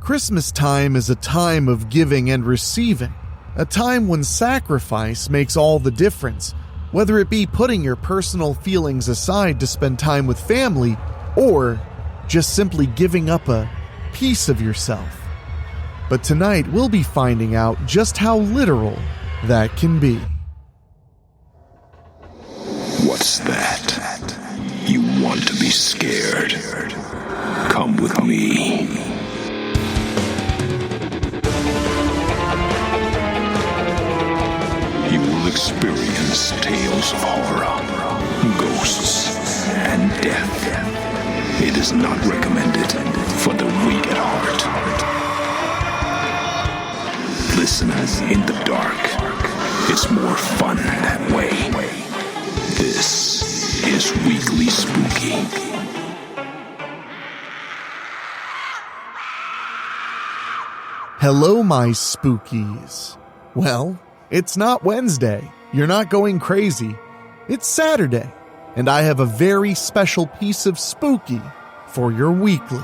Christmas time is a time of giving and receiving, a time when sacrifice makes all the difference, whether it be putting your personal feelings aside to spend time with family or just simply giving up a piece of yourself. But tonight we'll be finding out just how literal that can be. What's that? You want to be scared? Come with me. You will experience tales of horror, ghosts, and death. It is not recommended for the weak at heart. Listen in the dark. It's more fun that way. This is Weekly Spooky. Hello, my spookies. Well, it's not Wednesday. You're not going crazy. It's Saturday, and I have a very special piece of spooky for your weekly.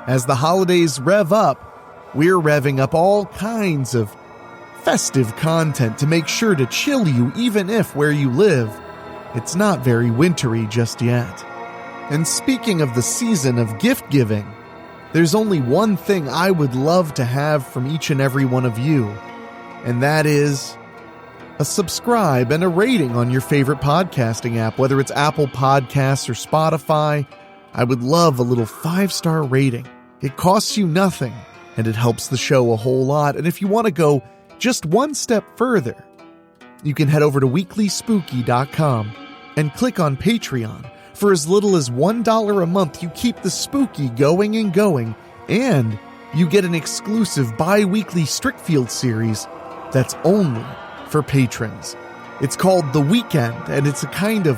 As the holidays rev up, we're revving up all kinds of festive content to make sure to chill you even if where you live, it's not very wintry just yet. And speaking of the season of gift giving, there's only one thing I would love to have from each and every one of you, and that is a subscribe and a rating on your favorite podcasting app, whether it's Apple Podcasts or Spotify. I would love a little 5-star rating. It costs you nothing, and it helps the show a whole lot. And if you want to go just one step further, you can head over to weeklyspooky.com and click on Patreon. For as little as $1 a month, you keep the spooky going and going, and you get an exclusive bi-weekly Strickfield series that's only for patrons. It's called The Weekend, and it's a kind of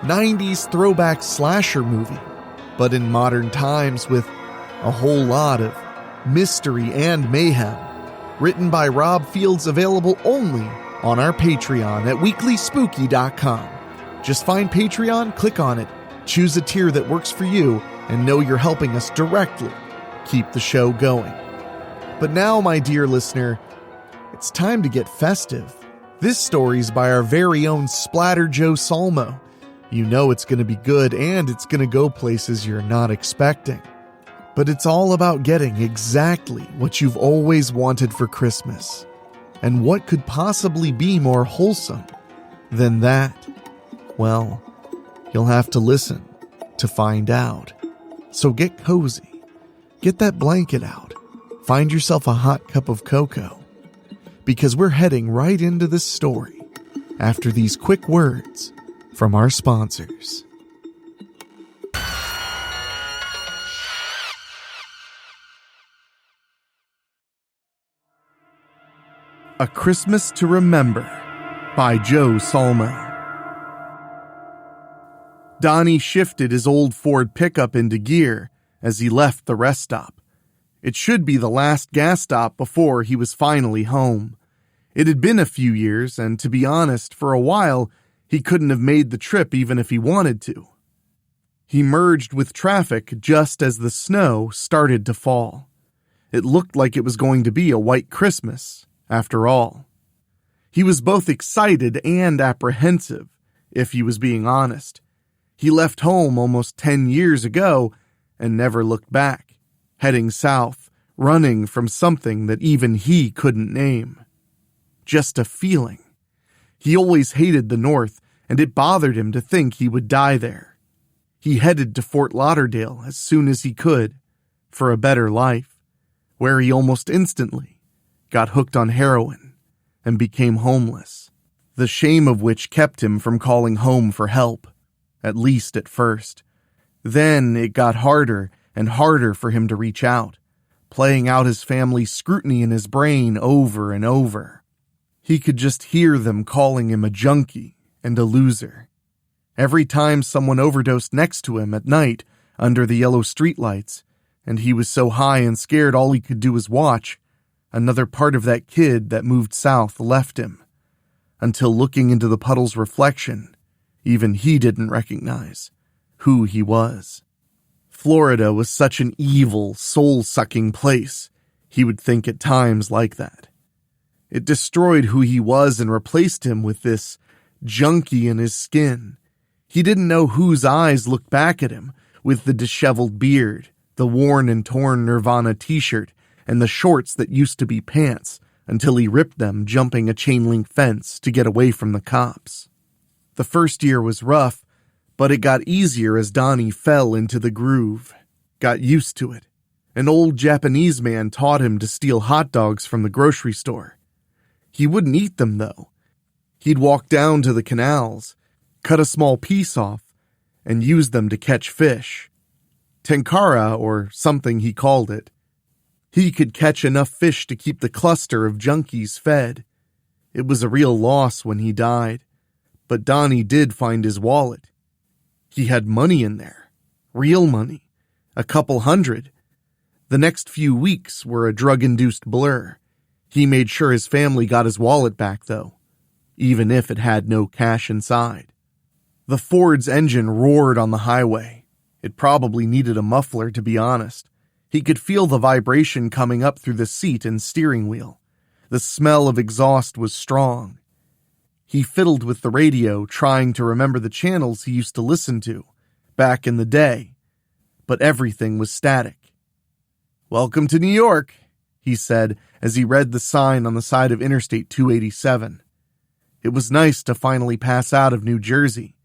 90s throwback slasher movie, but in modern times with a whole lot of mystery and mayhem. Written by Rob Fields, available only on our Patreon at weeklyspooky.com. Just find Patreon, click on it, choose a tier that works for you, and know you're helping us directly keep the show going. But now, my dear listener, it's time to get festive. This story's by our very own Splatter Joe Solmo. You know it's going to be good, and it's going to go places you're not expecting. But it's all about getting exactly what you've always wanted for Christmas. And what could possibly be more wholesome than that? Well, you'll have to listen to find out. So get cozy, get that blanket out, find yourself a hot cup of cocoa, because we're heading right into this story after these quick words from our sponsors. A Christmas to Remember by Joe Solmo. Donnie shifted his old Ford pickup into gear as he left the rest stop. It should be the last gas stop before he was finally home. It had been a few years, and to be honest, for a while, he couldn't have made the trip even if he wanted to. He merged with traffic just as the snow started to fall. It looked like it was going to be a white Christmas, after all. He was both excited and apprehensive, if he was being honest. He left home almost 10 years ago and never looked back, heading south, running from something that even he couldn't name. Just a feeling. He always hated the North, and it bothered him to think he would die there. He headed to Fort Lauderdale as soon as he could, for a better life, where he almost instantly got hooked on heroin and became homeless, the shame of which kept him from calling home for help, at least at first. Then it got harder and harder for him to reach out, playing out his family's scrutiny in his brain over and over. He could just hear them calling him a junkie and a loser. Every time someone overdosed next to him at night under the yellow streetlights, and he was so high and scared all he could do was watch, another part of that kid that moved south left him, until looking into the puddle's reflection, even he didn't recognize who he was. Florida was such an evil, soul-sucking place, he would think at times like that. It destroyed who he was and replaced him with this junkie in his skin. He didn't know whose eyes looked back at him, with the disheveled beard, the worn and torn Nirvana t-shirt, and the shorts that used to be pants, until he ripped them jumping a chain-link fence to get away from the cops. The first year was rough, but it got easier as Donnie fell into the groove, got used to it. An old Japanese man taught him to steal hot dogs from the grocery store. He wouldn't eat them, though. He'd walk down to the canals, cut a small piece off, and use them to catch fish. Tenkara, or something he called it. He could catch enough fish to keep the cluster of junkies fed. It was a real loss when he died, but Donnie did find his wallet. He had money in there. Real money. A couple hundred. The next few weeks were a drug-induced blur. He made sure his family got his wallet back, though, even if it had no cash inside. The Ford's engine roared on the highway. It probably needed a muffler, to be honest. He could feel the vibration coming up through the seat and steering wheel. The smell of exhaust was strong. He fiddled with the radio, trying to remember the channels he used to listen to back in the day, but everything was static. "Welcome to New York," he said as he read the sign on the side of Interstate 287. It was nice to finally pass out of New Jersey.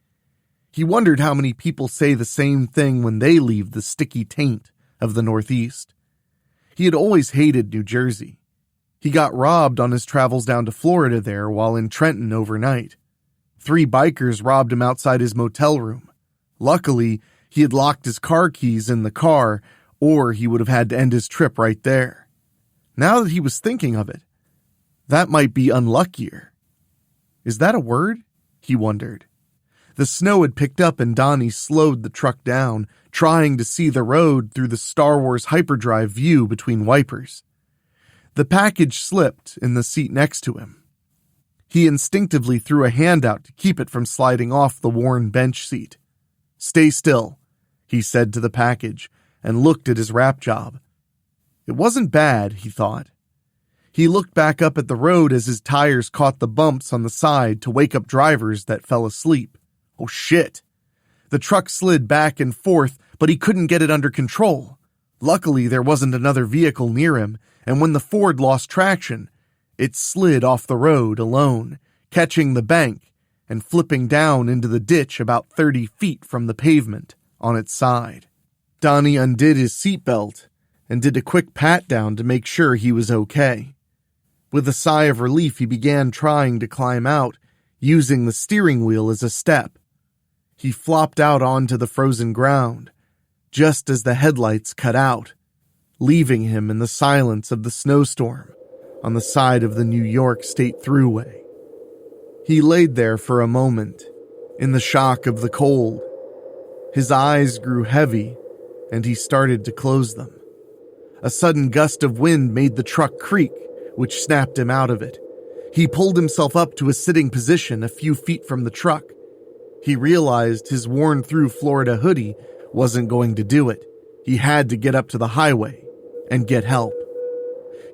He wondered how many people say the same thing when they leave the sticky taint of the Northeast. He had always hated New Jersey. He got robbed on his travels down to Florida there while in Trenton overnight. 3 bikers robbed him outside his motel room. Luckily, he had locked his car keys in the car, or he would have had to end his trip right there. Now that he was thinking of it, that might be unluckier. Is that a word? He wondered. The snow had picked up and Donnie slowed the truck down, trying to see the road through the Star Wars hyperdrive view between wipers. The package slipped in the seat next to him. He instinctively threw a hand out to keep it from sliding off the worn bench seat. "Stay still," he said to the package, and looked at his wrap job. It wasn't bad, he thought. He looked back up at the road as his tires caught the bumps on the side to wake up drivers that fell asleep. Oh shit! The truck slid back and forth, but he couldn't get it under control. Luckily, there wasn't another vehicle near him, and when the Ford lost traction, it slid off the road alone, catching the bank and flipping down into the ditch about 30 feet from the pavement on its side. Donnie undid his seatbelt and did a quick pat-down to make sure he was okay. With a sigh of relief, he began trying to climb out, using the steering wheel as a step. He flopped out onto the frozen ground, just as the headlights cut out, leaving him in the silence of the snowstorm on the side of the New York State Thruway. He laid there for a moment, in the shock of the cold. His eyes grew heavy, and he started to close them. A sudden gust of wind made the truck creak, which snapped him out of it. He pulled himself up to a sitting position a few feet from the truck. He realized his worn-through Florida hoodie wasn't going to do it. He had to get up to the highway and get help.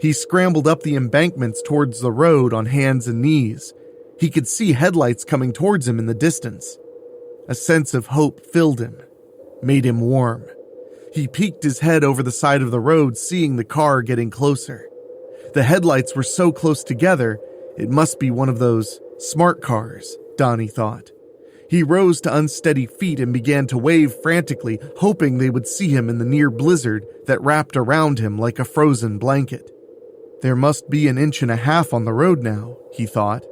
He scrambled up the embankments towards the road on hands and knees. He could see headlights coming towards him in the distance. A sense of hope filled him, made him warm. He peeked his head over the side of the road, seeing the car getting closer. The headlights were so close together, it must be one of those smart cars, Donnie thought. He rose to unsteady feet and began to wave frantically, hoping they would see him in the near blizzard that wrapped around him like a frozen blanket. There must be an inch and a half on the road now, he thought.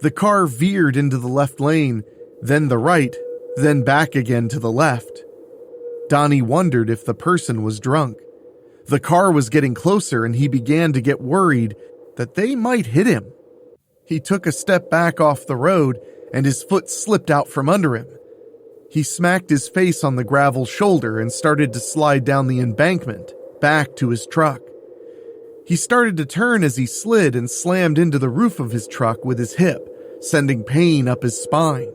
The car veered into the left lane, then the right, then back again to the left. Donnie wondered if the person was drunk. The car was getting closer and he began to get worried that they might hit him. He took a step back off the road and his foot slipped out from under him. He smacked his face on the gravel shoulder and started to slide down the embankment, back to his truck. He started to turn as he slid and slammed into the roof of his truck with his hip, sending pain up his spine.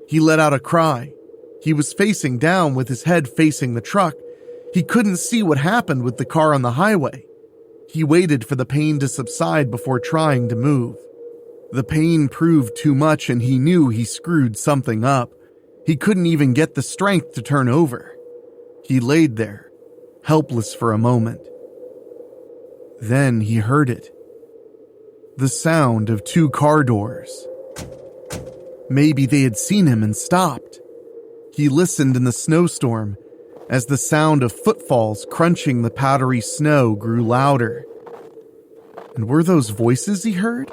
He let out a cry. He was facing down with his head facing the truck, He couldn't see what happened with the car on the highway. He waited for the pain to subside before trying to move. The pain proved too much and he knew he screwed something up. He couldn't even get the strength to turn over. He laid there, helpless for a moment. Then he heard it. The sound of 2 car doors. Maybe they had seen him and stopped. He listened in the snowstorm as the sound of footfalls crunching the powdery snow grew louder. And were those voices he heard?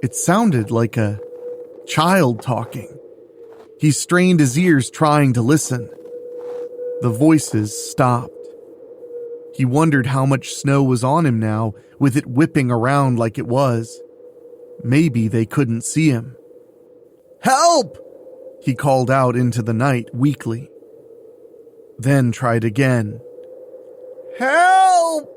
It sounded like a child talking. He strained his ears trying to listen. The voices stopped. He wondered how much snow was on him now, with it whipping around like it was. Maybe they couldn't see him. "Help!" he called out into the night weakly. Then tried again. "Help!"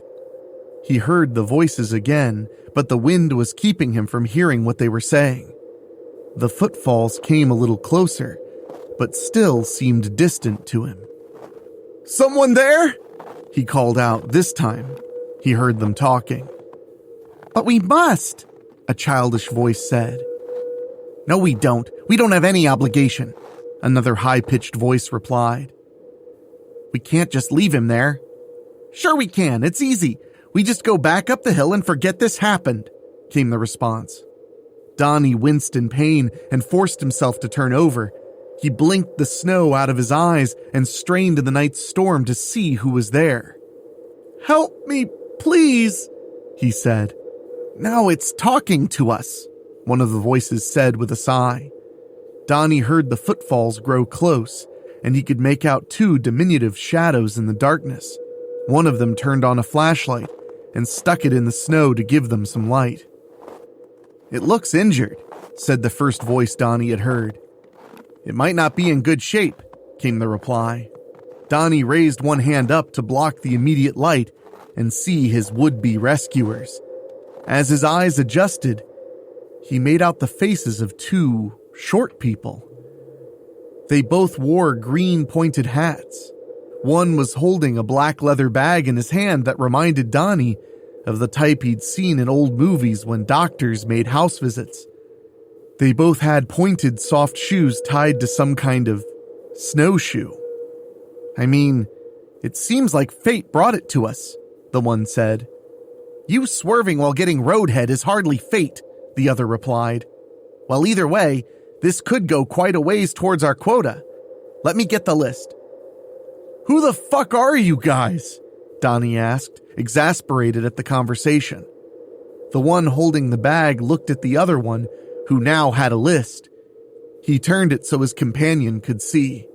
He heard the voices again, but the wind was keeping him from hearing what they were saying. The footfalls came a little closer, but still seemed distant to him. "Someone there?" he called out this time. He heard them talking. "But we must," a childish voice said. "No, we don't. We don't have any obligation," another high-pitched voice replied. "We can't just leave him there." "Sure we can. It's easy. We just go back up the hill and forget this happened," came the response. Donnie winced in pain and forced himself to turn over. He blinked the snow out of his eyes and strained in the night storm to see who was there. "Help me, please," he said. "Now it's talking to us," one of the voices said with a sigh. Donnie heard the footfalls grow close, and he could make out 2 diminutive shadows in the darkness. One of them turned on a flashlight and stuck it in the snow to give them some light. "It looks injured," said the first voice Donnie had heard. "It might not be in good shape," came the reply. Donnie raised one hand up to block the immediate light and see his would-be rescuers. As his eyes adjusted, he made out the faces of 2 short people. They both wore green pointed hats. One was holding a black leather bag in his hand that reminded Donnie of the type he'd seen in old movies when doctors made house visits. They both had pointed soft shoes tied to some kind of snowshoe. "I mean, it seems like fate brought it to us," the one said. "You swerving while getting roadhead is hardly fate," the other replied. "Well, either way, this could go quite a ways towards our quota. Let me get the list." "Who the fuck are you guys?" Donnie asked, exasperated at the conversation. The one holding the bag looked at the other one, who now had a list. He turned it so his companion could see.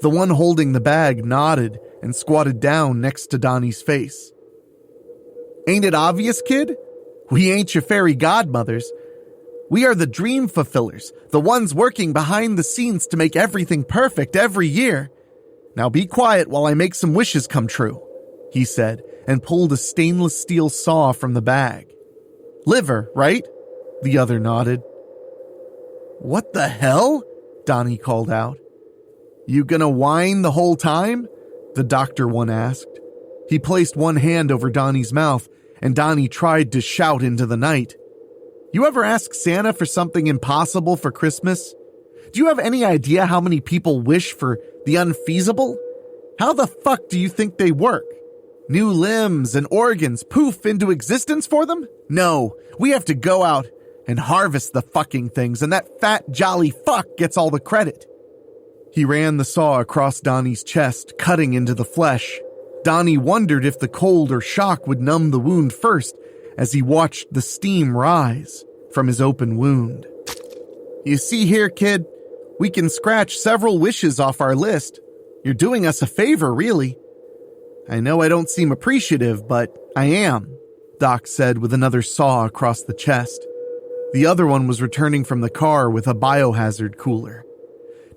The one holding the bag nodded and squatted down next to Donnie's face. "Ain't it obvious, kid? We ain't your fairy godmothers. We are the dream fulfillers, the ones working behind the scenes to make everything perfect every year. Now be quiet while I make some wishes come true," he said, and pulled a stainless steel saw from the bag. "Liver, right?" The other nodded. "What the hell?" Donnie called out. "You gonna whine the whole time?" the doctor one asked. He placed one hand over Donnie's mouth, and Donnie tried to shout into the night. "You ever ask Santa for something impossible for Christmas? Do you have any idea how many people wish for the unfeasible? How the fuck do you think they work? New limbs and organs poof into existence for them? No, we have to go out and harvest the fucking things, and that fat jolly fuck gets all the credit." He ran the saw across Donnie's chest, cutting into the flesh. Donnie wondered if the cold or shock would numb the wound first as he watched the steam rise from his open wound. "You see here, kid, we can scratch several wishes off our list. You're doing us a favor, really." "I know I don't seem appreciative, but I am," Doc said with another saw across the chest. The other one was returning from the car with a biohazard cooler.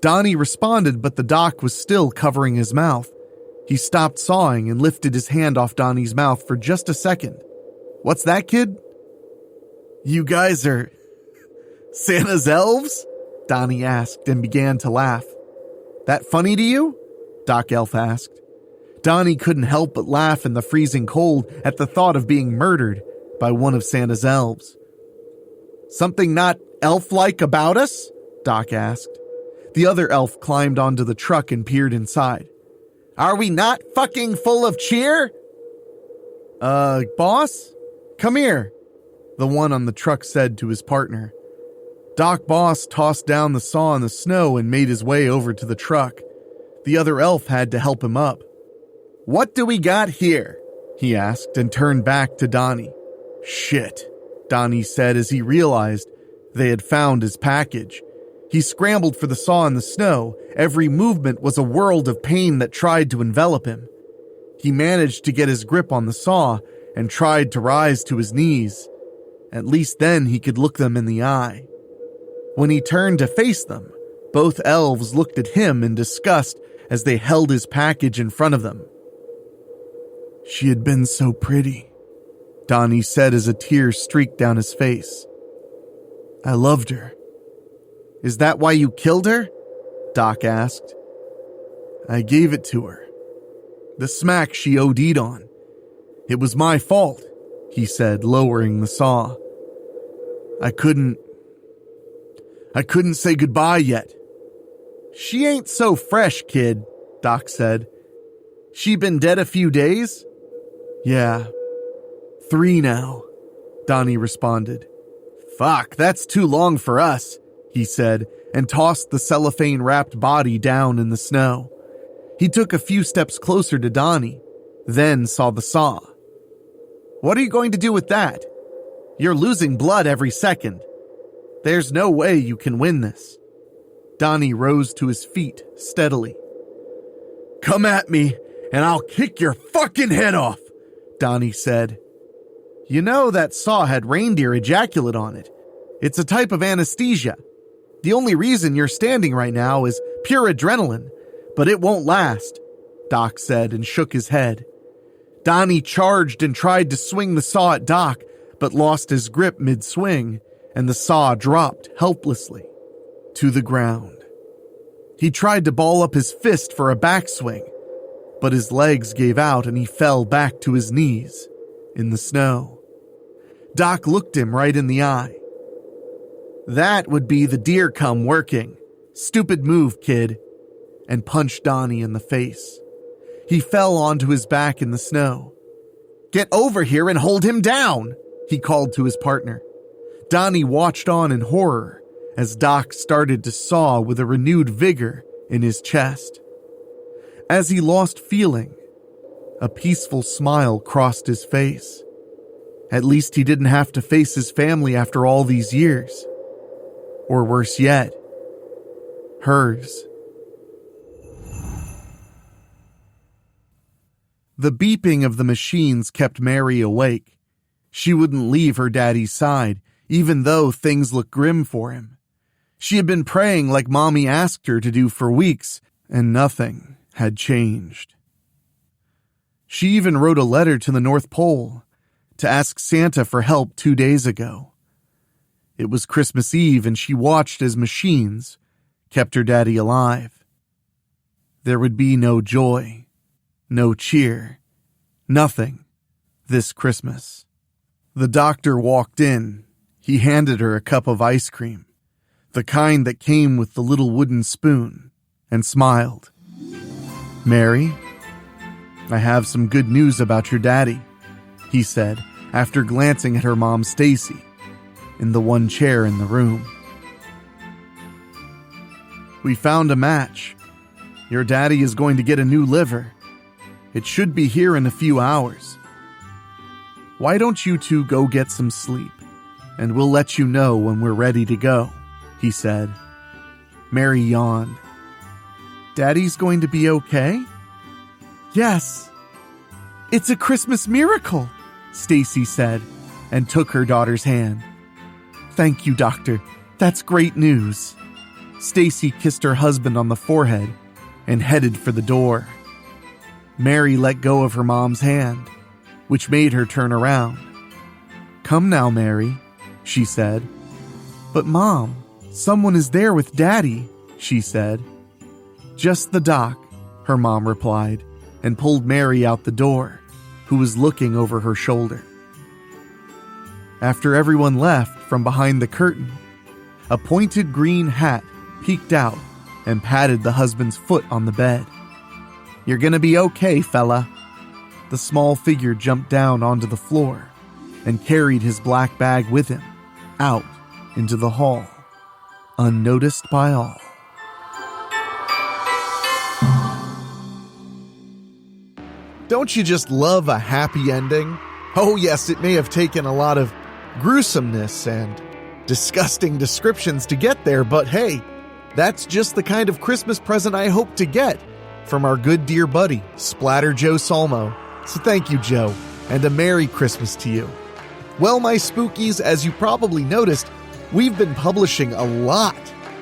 Donnie responded, but the doc was still covering his mouth. He stopped sawing and lifted his hand off Donnie's mouth for just a second. "What's that, kid?" "You guys are Santa's elves?" Donnie asked and began to laugh. "That funny to you?" Doc Elf asked. Donnie couldn't help but laugh in the freezing cold at the thought of being murdered by one of Santa's elves. "Something not elf-like about us?" Doc asked. The other elf climbed onto the truck and peered inside. "Are we not fucking full of cheer?" Boss? Come here," the one on the truck said to his partner. Doc Boss tossed down the saw in the snow and made his way over to the truck. The other elf had to help him up. "What do we got here?" he asked and turned back to Donnie. "Shit," Donnie said as he realized they had found his package. He scrambled for the saw in the snow. Every movement was a world of pain that tried to envelop him. He managed to get his grip on the saw and tried to rise to his knees. At least then he could look them in the eye. When he turned to face them, both elves looked at him in disgust as they held his package in front of them. "She had been so pretty," Donnie said as a tear streaked down his face. "I loved her." "Is that why you killed her?" Doc asked. "I gave it to her. The smack she OD'd on. It was my fault," he said, lowering the saw. I couldn't say goodbye yet." "She ain't so fresh, kid," Doc said. "She been dead a few days?" "Yeah, 3 now," Donnie responded. "Fuck, that's too long for us," he said, and tossed the cellophane-wrapped body down in the snow. He took a few steps closer to Donnie, then saw the saw. "What are you going to do with that? You're losing blood every second. There's no way you can win this." Donnie rose to his feet steadily. "Come at me, and I'll kick your fucking head off," Donnie said. "You know that saw had reindeer ejaculate on it. It's a type of anesthesia. The only reason you're standing right now is pure adrenaline, but it won't last," Doc said and shook his head. Donnie charged and tried to swing the saw at Doc, but lost his grip mid-swing, and the saw dropped helplessly to the ground. He tried to ball up his fist for a backswing, but his legs gave out and he fell back to his knees in the snow. Doc looked him right in the eye. "That would be the deer cum working. Stupid move, kid," and punched Donnie in the face. He fell onto his back in the snow. "Get over here and hold him down," he called to his partner. Donnie watched on in horror as Doc started to saw with a renewed vigor in his chest. As he lost feeling, a peaceful smile crossed his face. At least he didn't have to face his family after all these years. Or worse yet, hers. The beeping of the machines kept Mary awake. She wouldn't leave her daddy's side, even though things looked grim for him. She had been praying like Mommy asked her to do for weeks, and nothing had changed. She even wrote a letter to the North Pole to ask Santa for help 2 days ago. It was Christmas Eve, and she watched as machines kept her daddy alive. There would be no joy, no cheer, nothing this Christmas. The doctor walked in. He handed her a cup of ice cream, the kind that came with the little wooden spoon, and smiled. "Mary, I have some good news about your daddy," he said after glancing at her mom Stacy in the one chair in the room. "We found a match. Your daddy is going to get a new liver. It should be here in a few hours. Why don't you two go get some sleep, and we'll let you know when we're ready to go," he said. Mary yawned. "Daddy's going to be okay?" "Yes. It's a Christmas miracle," Stacy said, and took her daughter's hand. "Thank you, doctor. That's great news." Stacy kissed her husband on the forehead and headed for the door. Mary let go of her mom's hand, which made her turn around. "Come now, Mary," she said. "But Mom, someone is there with Daddy," she said. "Just the doc," her mom replied, and pulled Mary out the door, who was looking over her shoulder. After everyone left from behind the curtain, a pointed green hat peeked out and patted the husband's foot on the bed. "You're gonna be okay, fella." The small figure jumped down onto the floor and carried his black bag with him out into the hall, unnoticed by all. Don't you just love a happy ending? Oh yes, it may have taken a lot of gruesomeness and disgusting descriptions to get there, but hey, that's just the kind of Christmas present I hope to get from our good dear buddy, Splatter Joe Solmo. So thank you, Joe, and a Merry Christmas to you. Well, my spookies, as you probably noticed, we've been publishing a lot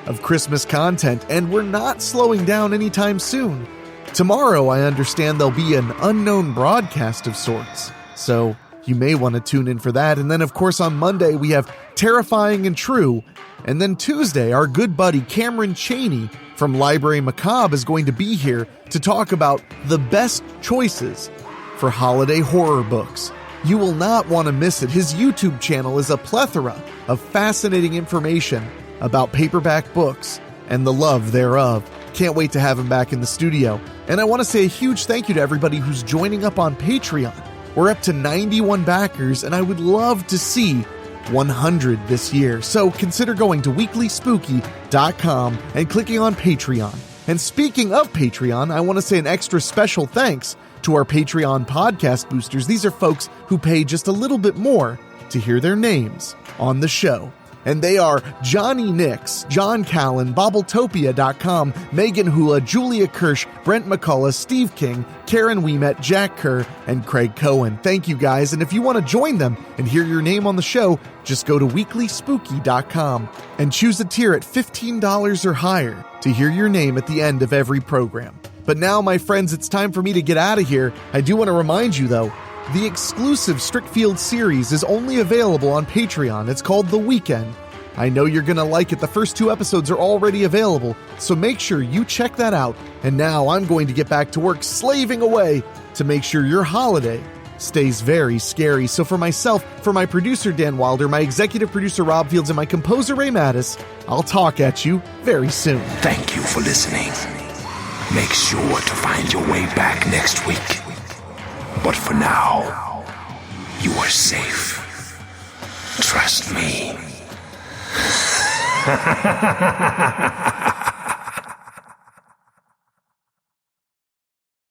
of Christmas content, and we're not slowing down anytime soon. Tomorrow, I understand there'll be an unknown broadcast of sorts, so you may want to tune in for that. And then, of course, on Monday, we have Terrifying and True. And then Tuesday, our good buddy Cameron Chaney from Library Macabre is going to be here to talk about the best choices for holiday horror books. You will not want to miss it. His YouTube channel is a plethora of fascinating information about paperback books and the love thereof. Can't wait to have him back in the studio. And I want to say a huge thank you to everybody who's joining up on Patreon. We're up to 91 backers, and I would love to see 100 this year. So consider going to weeklyspooky.com and clicking on Patreon. And speaking of Patreon, I want to say an extra special thanks to our Patreon podcast boosters. These are folks who pay just a little bit more to hear their names on the show. And they are Johnny Nix, John Callan, Bobbletopia.com, Megan Hula, Julia Kirsch, Brent McCullough, Steve King, Karen Weemet, Jack Kerr, and Craig Cohen. Thank you guys, and if you want to join them and hear your name on the show, just go to weeklyspooky.com and choose a tier at $15 or higher to hear your name at the end of every program. But now, my friends, it's time for me to get out of here. I do want to remind you, though, the exclusive Strickfield series is only available on Patreon. It's called The Weekend. I know you're going to like it. The first 2 episodes are already available, so make sure you check that out. And now I'm going to get back to work slaving away to make sure your holiday stays very scary. So for myself, for my producer Dan Wilder, my executive producer Rob Fields, and my composer Ray Mattis, I'll talk at you very soon. Thank you for listening. Make sure to find your way back next week. But for now, you are safe. Trust me.